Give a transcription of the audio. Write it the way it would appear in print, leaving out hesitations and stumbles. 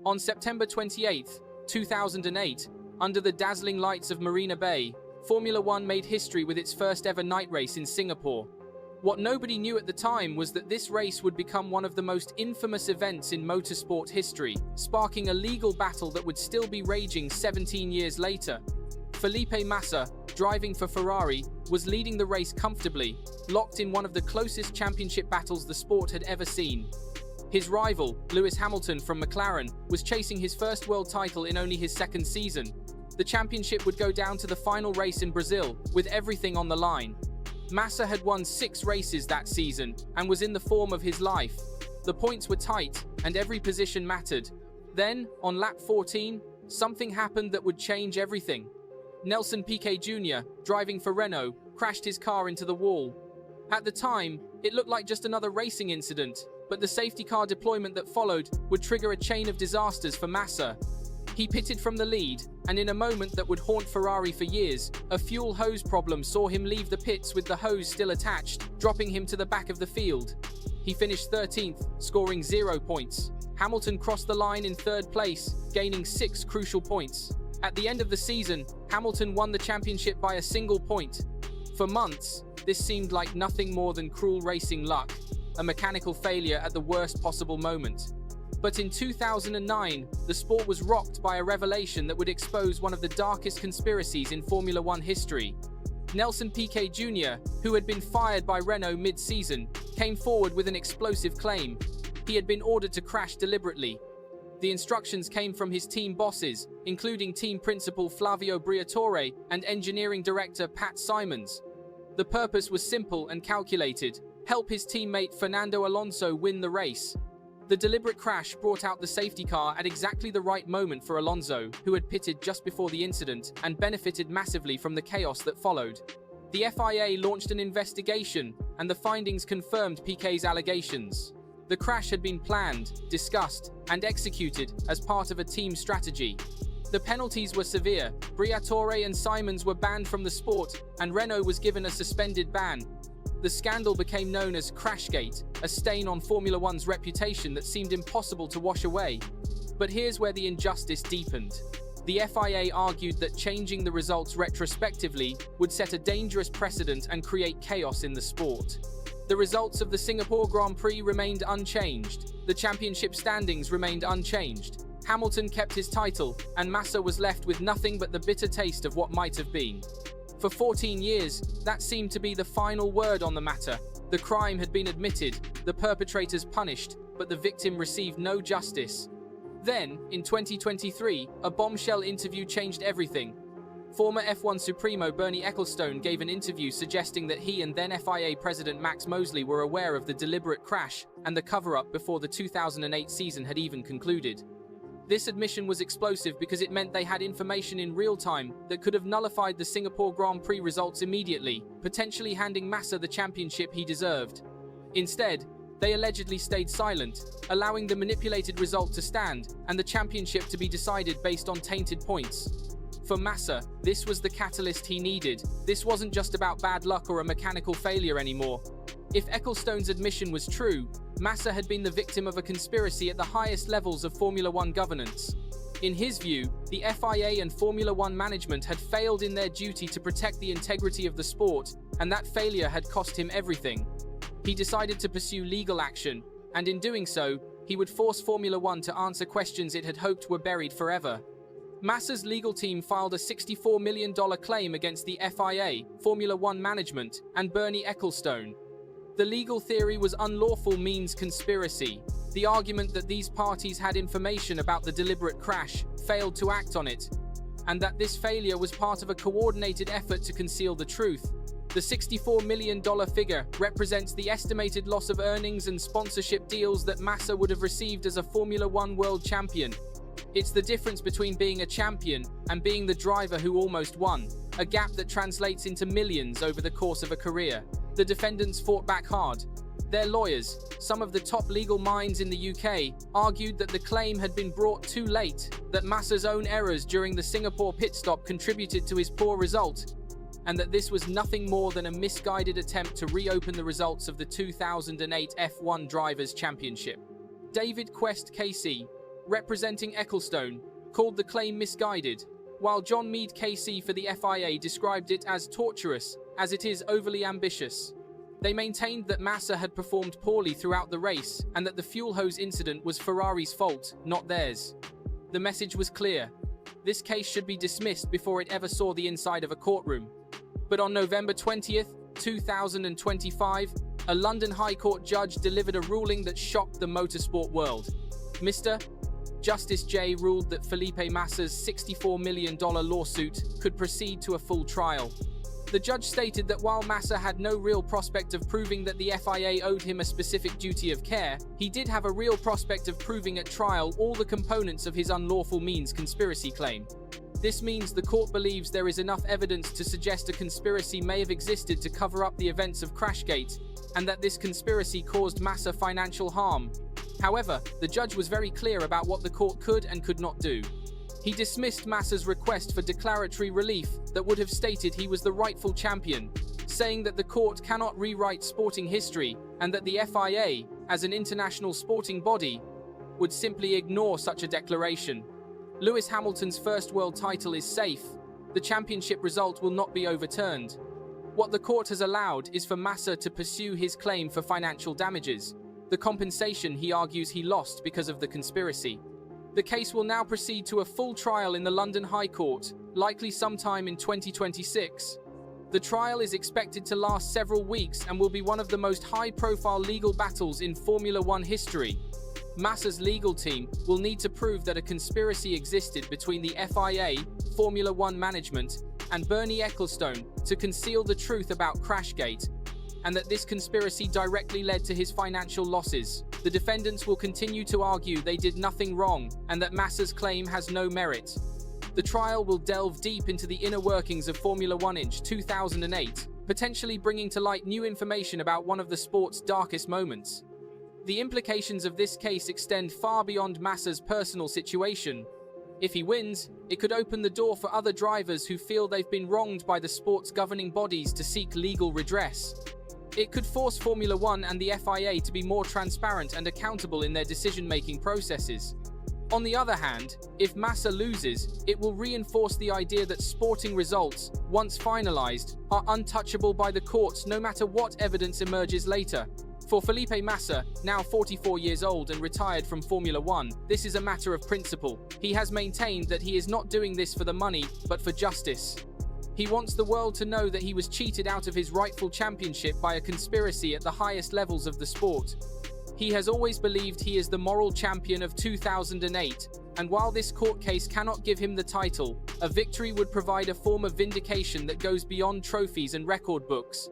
On September 28, 2008, under the dazzling lights of Marina Bay, Formula One made history with its first ever night race in Singapore. What nobody knew at the time was that this race would become one of the most infamous events in motorsport history, sparking a legal battle that would still be raging 17 years later. Felipe Massa, driving for Ferrari, was leading the race comfortably, locked in one of the closest championship battles the sport had ever seen. His rival, Lewis Hamilton from McLaren, was chasing his first world title in only his second season. The championship would go down to the final race in Brazil, with everything on the line. Massa had won 6 races that season, and was in the form of his life. The points were tight, and every position mattered. Then, on lap 14, something happened that would change everything. Piquet Jr, driving for Renault, crashed his car into the wall. At the time, it looked like just another racing incident, but the safety car deployment that followed would trigger a chain of disasters for Massa. He pitted from the lead, and in a moment that would haunt Ferrari for years, a fuel hose problem saw him leave the pits with the hose still attached, dropping him to the back of the field. He finished 13th, scoring 0 points. Hamilton crossed the line in 3rd place, gaining 6 crucial points. At the end of the season, Hamilton won the championship by a single point. For months, this seemed like nothing more than cruel racing luck, a mechanical failure at the worst possible moment. But in 2009, the sport was rocked by a revelation that would expose one of the darkest conspiracies in Formula One history. Piquet Jr, who had been fired by Renault mid-season, came forward with an explosive claim. He had been ordered to crash deliberately. The instructions came from his team bosses, including team principal Flavio Briatore and engineering director Pat Simons. The purpose was simple and calculated: help his teammate Fernando Alonso win the race. The deliberate crash brought out the safety car at exactly the right moment for Alonso, who had pitted just before the incident and benefited massively from the chaos that followed. The FIA launched an investigation, and the findings confirmed Piquet's allegations. The crash had been planned, discussed, and executed as part of a team strategy. The penalties were severe. Briatore and Simons were banned from the sport, and Renault was given a suspended ban. The scandal became known as Crashgate, a stain on Formula One's reputation that seemed impossible to wash away. But here's where the injustice deepened. The FIA argued that changing the results retrospectively would set a dangerous precedent and create chaos in the sport. The results of the Singapore Grand Prix remained unchanged. The championship standings remained unchanged. Hamilton kept his title, and Massa was left with nothing but the bitter taste of what might have been. For 14 years, that seemed to be the final word on the matter. The crime had been admitted, the perpetrators punished, but the victim received no justice. Then, in 2023, a bombshell interview changed everything. Former F1 Supremo Bernie Ecclestone gave an interview suggesting that he and then FIA President Max Mosley were aware of the deliberate crash and the cover-up before the 2008 season had even concluded. This admission was explosive because it meant they had information in real time that could have nullified the Singapore Grand Prix results immediately, potentially handing Massa the championship he deserved. Instead, they allegedly stayed silent, allowing the manipulated result to stand and the championship to be decided based on tainted points. For Massa, this was the catalyst he needed. This wasn't just about bad luck or a mechanical failure anymore. If Ecclestone's admission was true, Massa had been the victim of a conspiracy at the highest levels of Formula One governance. In his view, the FIA and Formula One management had failed in their duty to protect the integrity of the sport, and that failure had cost him everything. He decided to pursue legal action, and in doing so, he would force Formula One to answer questions it had hoped were buried forever. Massa's legal team filed a $64 million claim against the FIA, Formula One management, and Bernie Ecclestone. The legal theory was unlawful means conspiracy. The argument that these parties had information about the deliberate crash, failed to act on it, and that this failure was part of a coordinated effort to conceal the truth. The $64 million figure represents the estimated loss of earnings and sponsorship deals that Massa would have received as a Formula One world champion. It's the difference between being a champion and being the driver who almost won, a gap that translates into millions over the course of a career. The defendants fought back hard. Their lawyers, some of the top legal minds in the UK, argued that the claim had been brought too late, that Massa's own errors during the Singapore pit stop contributed to his poor result, and that this was nothing more than a misguided attempt to reopen the results of the 2008 F1 Drivers' Championship. David Quest Casey, representing Ecclestone, called the claim misguided, while John Mead KC for the FIA described it as torturous, as it is overly ambitious. They maintained that Massa had performed poorly throughout the race and that the fuel hose incident was Ferrari's fault, not theirs. The message was clear. This case should be dismissed before it ever saw the inside of a courtroom. But on November 20th, 2025, a London High Court judge delivered a ruling that shocked the motorsport world. Mr. Justice J ruled that Felipe Massa's $64 million lawsuit could proceed to a full trial. The judge stated that while Massa had no real prospect of proving that the FIA owed him a specific duty of care, he did have a real prospect of proving at trial all the components of his unlawful means conspiracy claim. This means the court believes there is enough evidence to suggest a conspiracy may have existed to cover up the events of Crashgate, and that this conspiracy caused Massa financial harm. However, the judge was very clear about what the court could and could not do. He dismissed Massa's request for declaratory relief that would have stated he was the rightful champion, saying that the court cannot rewrite sporting history and that the FIA, as an international sporting body, would simply ignore such a declaration. Lewis Hamilton's first world title is safe. The championship result will not be overturned. What the court has allowed is for Massa to pursue his claim for financial damages, the compensation he argues he lost because of the conspiracy. The case will now proceed to a full trial in the London High Court, likely sometime in 2026. The trial is expected to last several weeks and will be one of the most high-profile legal battles in Formula One history. Massa's legal team will need to prove that a conspiracy existed between the FIA, Formula One management, and Bernie Ecclestone to conceal the truth about Crashgate, and that this conspiracy directly led to his financial losses. The defendants will continue to argue they did nothing wrong and that Massa's claim has no merit. The trial will delve deep into the inner workings of Formula One in 2008, potentially bringing to light new information about one of the sport's darkest moments. The implications of this case extend far beyond Massa's personal situation. If he wins, it could open the door for other drivers who feel they've been wronged by the sport's governing bodies to seek legal redress. It could force Formula One and the FIA to be more transparent and accountable in their decision-making processes. On the other hand, if Massa loses, it will reinforce the idea that sporting results, once finalized, are untouchable by the courts no matter what evidence emerges later. For Felipe Massa, now 44 years old and retired from Formula One, this is a matter of principle. He has maintained that he is not doing this for the money, but for justice. He wants the world to know that he was cheated out of his rightful championship by a conspiracy at the highest levels of the sport. He has always believed he is the moral champion of 2008, and while this court case cannot give him the title, a victory would provide a form of vindication that goes beyond trophies and record books.